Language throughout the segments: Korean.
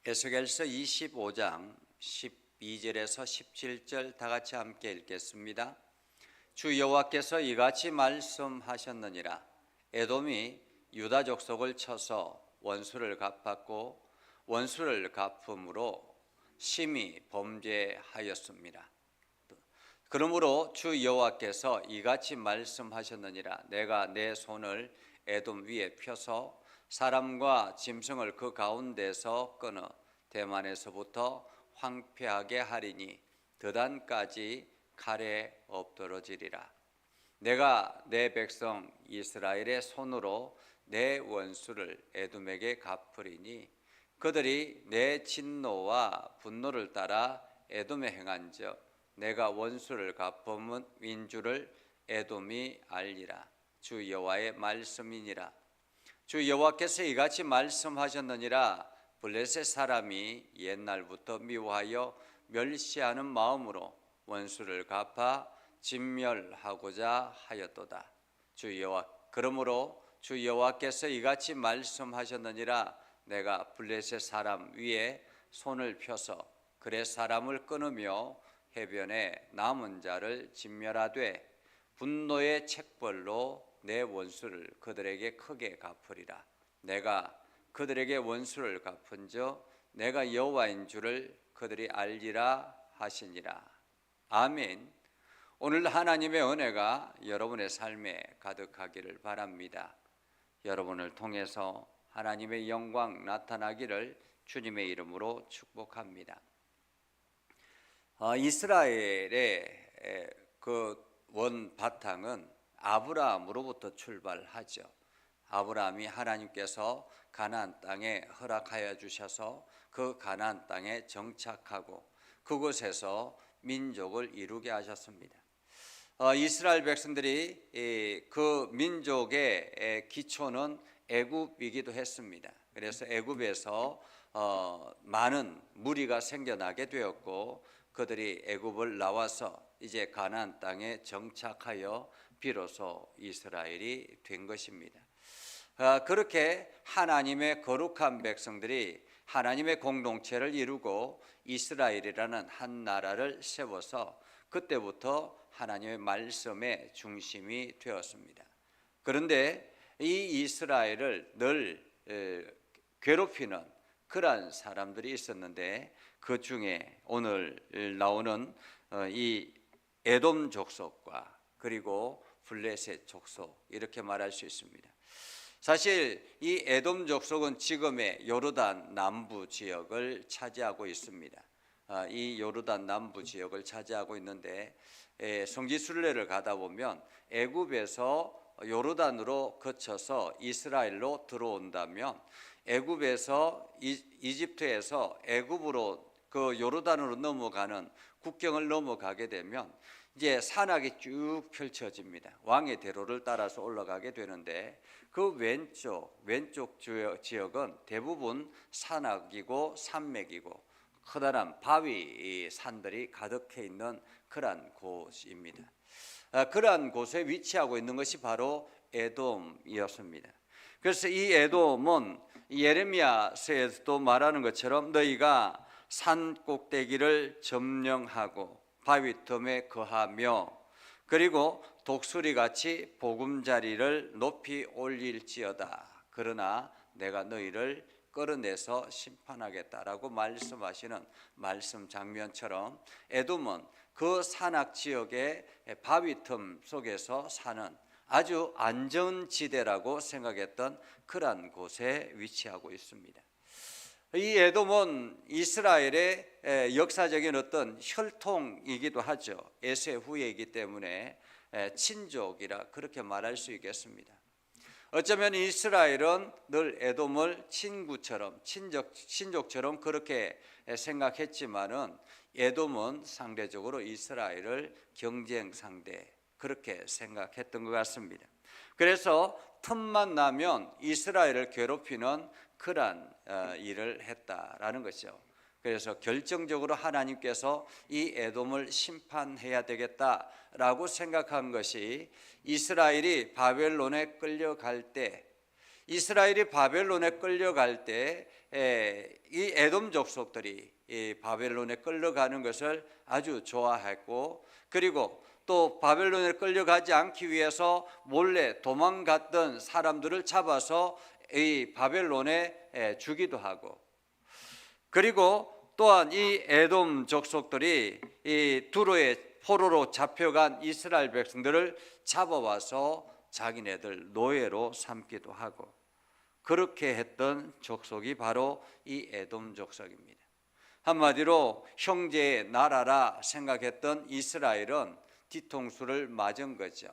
에스겔서 25장 12절에서 17절 다 같이 함께 읽겠습니다. 주 여호와께서 이같이 말씀하셨느니라. 에돔이 유다 족속을 쳐서 원수를 갚았고 원수를 갚음으로 심히 범죄하였습니다. 그러므로 주 여호와께서 이같이 말씀하셨느니라. 내가 내 손을 에돔 위에 펴서 사람과 짐승을 그 가운데서 끊어 대만에서부터 황폐하게 하리니 드단까지 칼에 엎드러지리라. 내가 내 백성 이스라엘의 손으로 내 원수를 에돔에게 갚으리니 그들이 내 진노와 분노를 따라 에돔에 행한즉 내가 원수를 갚음은 인주를 에돔이 알리라. 주 여호와의 말씀이니라. 주 여호와께서 이같이 말씀하셨느니라. 블레셋 사람이 옛날부터 미워하여 멸시하는 마음으로 원수를 갚아 진멸하고자 하였도다. 그러므로 주 여호와께서 이같이 말씀하셨느니라. 내가 블레셋 사람 위에 손을 펴서 그레 사람을 끊으며 해변에 남은 자를 진멸하되 분노의 책벌로 내 원수를 그들에게 크게 갚으리라. 내가 그들에게 원수를 갚은즉 내가 여호와인 줄을 그들이 알리라 하시니라. 아멘. 오늘 하나님의 은혜가 여러분의 삶에 가득하기를 바랍니다. 여러분을 통해서 하나님의 영광 나타나기를 주님의 이름으로 축복합니다. 이스라엘의 그 원 바탕은 아브라함으로부터 출발하죠. 아브라함이 하나님께서 가나안 땅에 허락하여 주셔서 그 가나안 땅에 정착하고 그곳에서 민족을 이루게 하셨습니다. 이스라엘 백성들이 그 민족의 기초는 애굽이기도 했습니다. 그래서 애굽에서 많은 무리가 생겨나게 되었고 그들이 애굽을 나와서 이제 가나안 땅에 정착하여 비로소 이스라엘이 된 것입니다. 그렇게 하나님의 거룩한 백성들이 하나님의 공동체를 이루고 이스라엘이라는 한 나라를 세워서 그때부터 하나님의 말씀의 중심이 되었습니다. 그런데 이 이스라엘을 늘 괴롭히는 그러한 사람들이 있었는데 그 중에 오늘 나오는 이 에돔 족속과 그리고 블레셋 족속 이렇게 말할 수 있습니다. 사실 이 에돔 족속은 지금의 요르단 남부 지역을 차지하고 있습니다. 이 요르단 남부 지역을 차지하고 있는데 성지순례를 가다 보면 애굽에서 요르단으로 거쳐서 이스라엘로 들어온다면 애굽에서 이집트에서 애굽으로 그 요르단으로 넘어가는 국경을 넘어가게 되면 이제 산악이 쭉 펼쳐집니다. 왕의 대로를 따라서 올라가게 되는데 그 왼쪽 지역은 대부분 산악이고 산맥이고 커다란 바위 산들이 가득해 있는 그러한 곳입니다. 그러한 곳에 위치하고 있는 것이 바로 에돔이었습니다. 그래서 이 에돔은 예레미야서에서도 말하는 것처럼 너희가 산 꼭대기를 점령하고 바위 틈에 거하며 그리고 독수리같이 보금자리를 높이 올릴지어다. 그러나 내가 너희를 끌어내서 심판하겠다라고 말씀하시는 말씀 장면처럼 에돔은 그 산악 지역의 바위 틈 속에서 사는 아주 안전지대라고 생각했던 그러한 곳에 위치하고 있습니다. 이 에돔은 이스라엘의 역사적인 어떤 혈통이기도 하죠. 에세 후예이기 때문에 친족이라 그렇게 말할 수 있겠습니다. 어쩌면 이스라엘은 늘 에돔을 친구처럼 친족처럼 그렇게 생각했지만은 에돔은 상대적으로 이스라엘을 경쟁 상대 그렇게 생각했던 것 같습니다. 그래서 틈만 나면 이스라엘을 괴롭히는 그러한 일을 했다라는 것이죠. 그래서 결정적으로 하나님께서 이 에돔을 심판해야 되겠다라고 생각한 것이 이스라엘이 바벨론에 끌려갈 때 이스라엘이 바벨론에 끌려갈 때 이 에돔 족속들이 이 바벨론에 끌려가는 것을 아주 좋아했고, 그리고 또 바벨론에 끌려가지 않기 위해서 몰래 도망갔던 사람들을 잡아서 이 바벨론에 주기도 하고, 그리고 또한 이 에돔 족속들이 이 두로의 포로로 잡혀간 이스라엘 백성들을 잡아와서 자기네들 노예로 삼기도 하고, 그렇게 했던 족속이 바로 이 에돔 족속입니다. 한마디로 형제의 나라라 생각했던 이스라엘은 뒤통수를 맞은 거죠.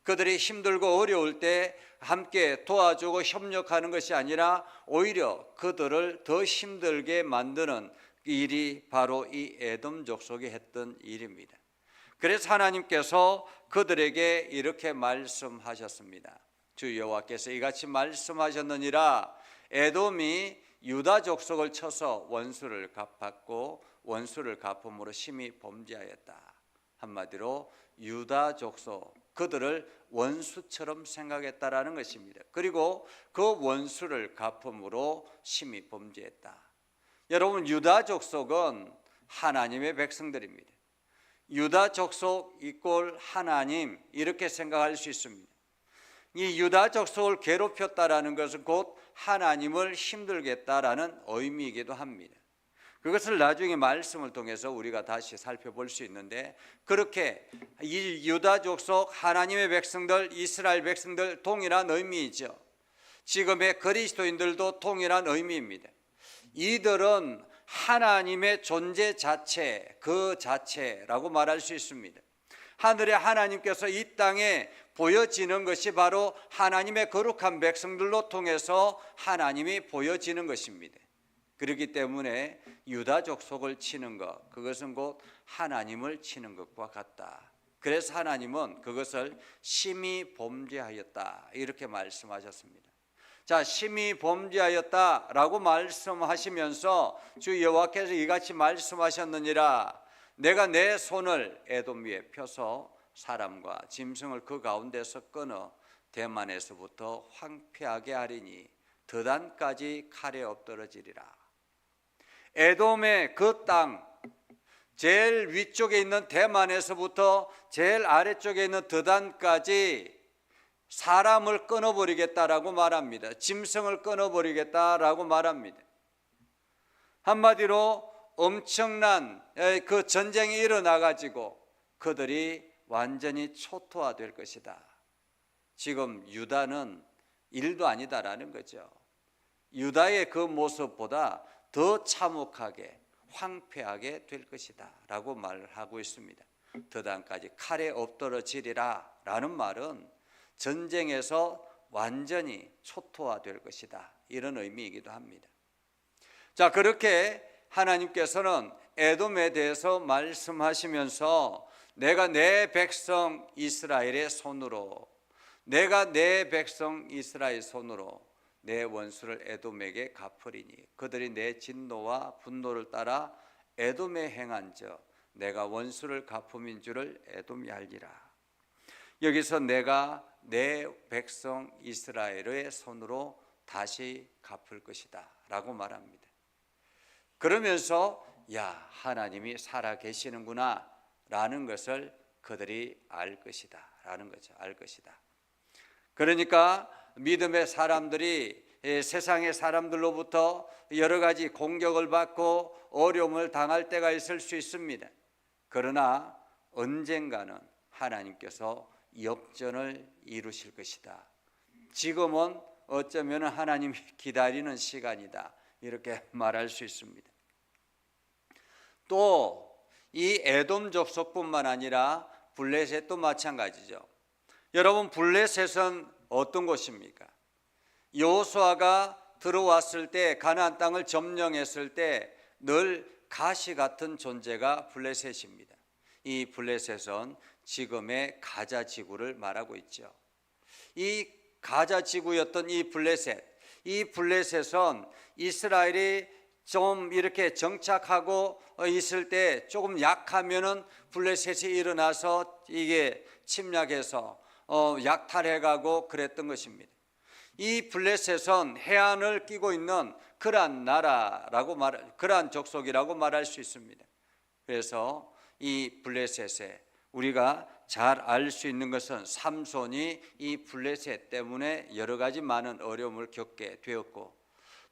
그들이 힘들고 어려울 때 함께 도와주고 협력하는 것이 아니라 오히려 그들을 더 힘들게 만드는 일이 바로 이 에돔 족속이 했던 일입니다. 그래서 하나님께서 그들에게 이렇게 말씀하셨습니다. 주 여호와께서 이같이 말씀하셨느니라. 에돔이 유다 족속을 쳐서 원수를 갚았고 원수를 갚음으로 심히 범죄하였다. 한마디로 유다 족속, 그들을 원수처럼 생각했다라는 것입니다. 그리고 그 원수를 갚음으로 심히 범죄했다. 여러분, 유다 족속은 하나님의 백성들입니다. 유다 족속 이꼴 하나님, 이렇게 생각할 수 있습니다. 이 유다 족속을 괴롭혔다라는 것은 곧 하나님을 힘들게 했다라는 의미이기도 합니다. 그것을 나중에 말씀을 통해서 우리가 다시 살펴볼 수 있는데, 그렇게 이 유다 족속 하나님의 백성들, 이스라엘 백성들 동일한 의미이죠. 지금의 그리스도인들도 동일한 의미입니다. 이들은 하나님의 존재 자체, 그 자체라고 말할 수 있습니다. 하늘의 하나님께서 이 땅에 보여지는 것이 바로 하나님의 거룩한 백성들로 통해서 하나님이 보여지는 것입니다. 그렇기 때문에 유다 족속을 치는 것, 그것은 곧 하나님을 치는 것과 같다. 그래서 하나님은 그것을 심히 범죄하였다, 이렇게 말씀하셨습니다. 자, 심히 범죄하였다라고 말씀하시면서 주 여호와께서 이같이 말씀하셨느니라. 내가 내 손을 에돔 위에 펴서 사람과 짐승을 그 가운데서 끊어 대만에서부터 황폐하게 하리니 드단까지 칼에 엎드러지리라. 에돔의 그 땅, 제일 위쪽에 있는 대만에서부터 제일 아래쪽에 있는 드단까지 사람을 끊어버리겠다라고 말합니다. 짐승을 끊어버리겠다라고 말합니다. 한마디로 엄청난 그 전쟁이 일어나가지고 그들이 완전히 초토화될 것이다. 지금 유다는 일도 아니다라는 거죠. 유다의 그 모습보다 더 참혹하게 황폐하게 될 것이다 라고 말을 하고 있습니다. 드단까지 칼에 엎드러지리라 라는 말은 전쟁에서 완전히 초토화될 것이다, 이런 의미이기도 합니다. 자, 그렇게 하나님께서는 에돔에 대해서 말씀하시면서 내가 내 백성 이스라엘의 손으로, 내가 내 백성 이스라엘 손으로 내 원수를 에돔에게 갚으리니 그들이 내 진노와 분노를 따라 에돔에 행한즉 내가 원수를 갚음인 줄을 에돔이 알리라. 여기서 내가 내 백성 이스라엘의 손으로 다시 갚을 것이다 라고 말합니다. 그러면서 야, 하나님이 살아 계시는구나 라는 것을 그들이 알 것이다 라는 거죠. 알 것이다. 그러니까 믿음의 사람들이 세상의 사람들로부터 여러 가지 공격을 받고 어려움을 당할 때가 있을 수 있습니다. 그러나 언젠가는 하나님께서 역전을 이루실 것이다. 지금은 어쩌면 하나님이 기다리는 시간이다, 이렇게 말할 수 있습니다. 또 이 에돔 족속뿐만 아니라 블레셋도 마찬가지죠. 여러분, 블레셋은 어떤 곳입니까? 여호수아가 들어왔을 때, 가나안 땅을 점령했을 때 늘 가시 같은 존재가 블레셋입니다. 이 블레셋은 지금의 가자 지구를 말하고 있죠. 이 가자 지구였던 이 블레셋은 이스라엘이 좀 이렇게 정착하고 있을 때 조금 약하면은 블레셋이 일어나서 이게 침략해서 약탈해가고 그랬던 것입니다. 이 블레셋은 해안을 끼고 있는 그러한 나라라고 그러한 족속이라고 말할 수 있습니다. 그래서 이 블레셋에 우리가 잘 알 수 있는 것은 삼손이 이 블레셋 때문에 여러 가지 많은 어려움을 겪게 되었고,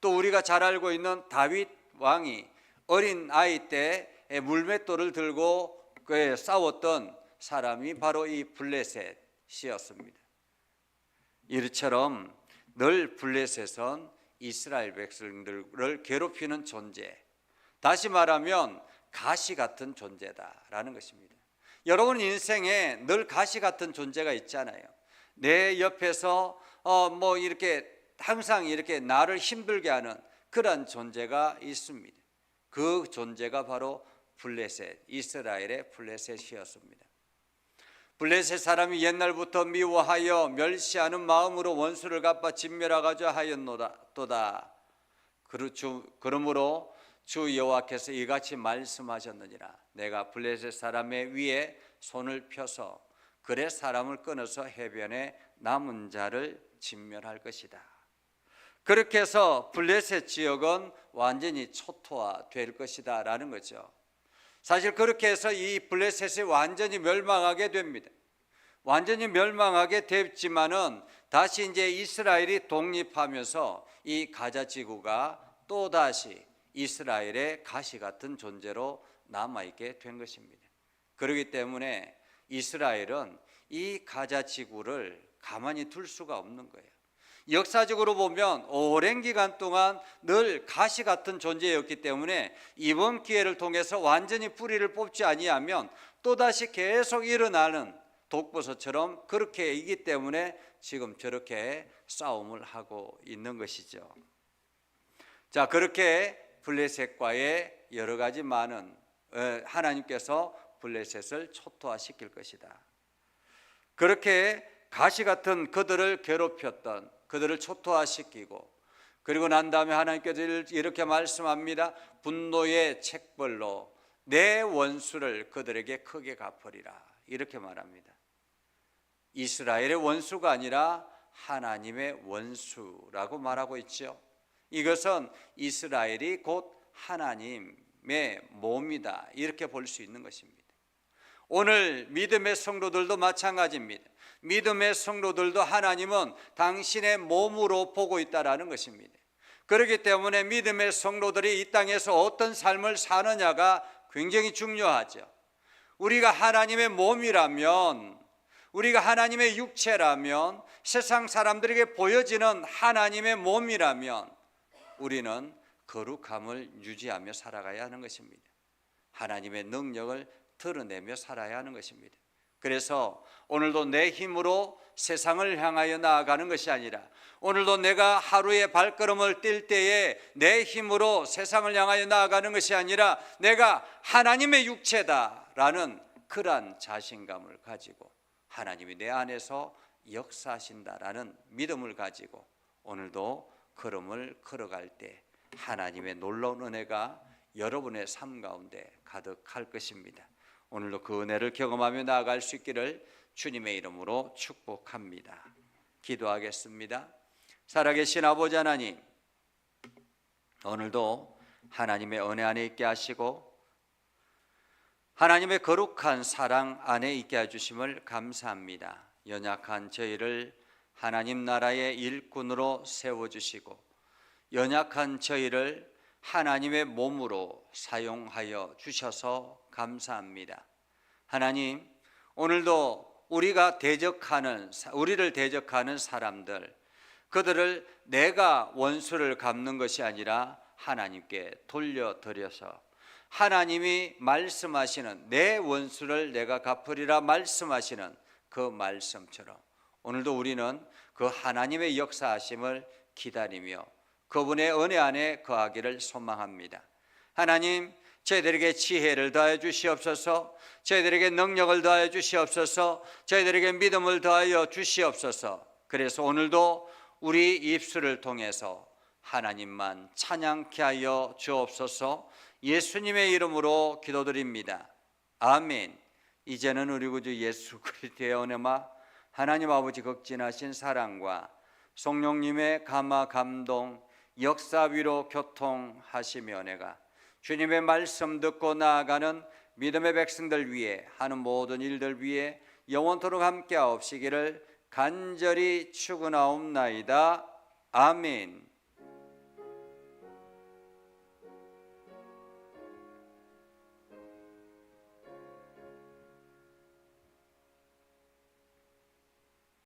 또 우리가 잘 알고 있는 다윗 왕이 어린 아이 때 물맷돌을 들고 싸웠던 사람이 바로 이 블레셋이었습니다. 이처럼 늘 블레셋은 이스라엘 백성들을 괴롭히는 존재, 다시 말하면 가시 같은 존재다라는 것입니다. 여러분 인생에 늘 가시 같은 존재가 있잖아요. 내 옆에서 이렇게 항상 이렇게 나를 힘들게 하는 그런 존재가 있습니다. 그 존재가 바로 블레셋, 이스라엘의 블레셋이었습니다. 블레셋 사람이 옛날부터 미워하여 멸시하는 마음으로 원수를 갚아 진멸하고자 하였노다. 그러므로 주 여호와께서 이같이 말씀하셨느니라. 내가 블레셋 사람의 위에 손을 펴서 그의 사람을 끊어서 해변에 남은 자를 진멸할 것이다. 그렇게 해서 블레셋 지역은 완전히 초토화될 것이다 라는 거죠. 사실 그렇게 해서 이 블레셋이 완전히 멸망하게 됩니다. 완전히 멸망하게 됐지만은 다시 이제 이스라엘이 독립하면서 이 가자 지구가 또다시 이스라엘의 가시 같은 존재로 남아있게 된 것입니다. 그렇기 때문에 이스라엘은 이 가자 지구를 가만히 둘 수가 없는 거예요. 역사적으로 보면 오랜 기간 동안 늘 가시 같은 존재였기 때문에 이번 기회를 통해서 완전히 뿌리를 뽑지 아니하면 또다시 계속 일어나는 독버섯처럼 그렇게 이기 때문에 지금 저렇게 싸움을 하고 있는 것이죠. 자, 그렇게 블레셋과의 여러 가지 많은 하나님께서 블레셋을 초토화시킬 것이다. 그렇게 가시 같은 그들을 괴롭혔던, 그들을 초토화시키고, 그리고 난 다음에 하나님께서 이렇게 말씀합니다. 분노의 책벌로 내 원수를 그들에게 크게 갚으리라, 이렇게 말합니다. 이스라엘의 원수가 아니라 하나님의 원수라고 말하고 있죠. 이것은 이스라엘이 곧 하나님의 몸이다, 이렇게 볼 수 있는 것입니다. 오늘 믿음의 성도들도 마찬가지입니다. 믿음의 성도들도 하나님은 당신의 몸으로 보고 있다라는 것입니다. 그렇기 때문에 믿음의 성도들이 이 땅에서 어떤 삶을 사느냐가 굉장히 중요하죠. 우리가 하나님의 몸이라면, 우리가 하나님의 육체라면, 세상 사람들에게 보여지는 하나님의 몸이라면 우리는 거룩함을 유지하며 살아가야 하는 것입니다. 하나님의 능력을 드러내며 살아야 하는 것입니다. 그래서 오늘도 내 힘으로 세상을 향하여 나아가는 것이 아니라, 오늘도 내가 하루의 발걸음을 뛸 때에 내 힘으로 세상을 향하여 나아가는 것이 아니라 내가 하나님의 육체다라는 그러한 자신감을 가지고 하나님이 내 안에서 역사하신다라는 믿음을 가지고 오늘도 걸음을 걸어갈 때 하나님의 놀라운 은혜가 여러분의 삶 가운데 가득할 것입니다. 오늘도 그 은혜를 경험하며 나아갈 수 있기를 주님의 이름으로 축복합니다. 기도하겠습니다. 살아계신 아버지 하나님, 오늘도 하나님의 은혜 안에 있게 하시고 하나님의 거룩한 사랑 안에 있게 해주심을 감사합니다. 연약한 저희를 하나님 나라의 일꾼으로 세워주시고 연약한 저희를 하나님의 몸으로 사용하여 주셔서 감사합니다. 하나님, 오늘도 우리를 대적하는 사람들, 그들을 내가 원수를 갚는 것이 아니라 하나님께 돌려드려서 하나님이 말씀하시는 내 원수를 내가 갚으리라 말씀하시는 그 말씀처럼 오늘도 우리는 그 하나님의 역사하심을 기다리며 그분의 은혜 안에 거하기를 소망합니다. 하나님, 저희들에게 지혜를 더하여 주시옵소서, 저희들에게 능력을 더하여 주시옵소서, 저희들에게 믿음을 더하여 주시옵소서. 그래서 오늘도 우리 입술을 통해서 하나님만 찬양케 하여 주옵소서. 예수님의 이름으로 기도드립니다. 아멘. 이제는 우리 구주 예수 그리스도의 은혜와 하나님 아버지 극진하신 사랑과 성령님의 감화 감동, 역사 위로 교통하시며 은혜가 주님의 말씀 듣고 나아가는 믿음의 백성들 위해 하는 모든 일들 위해 영원토록 함께하옵시기를 간절히 축원하옵나이다. 아멘.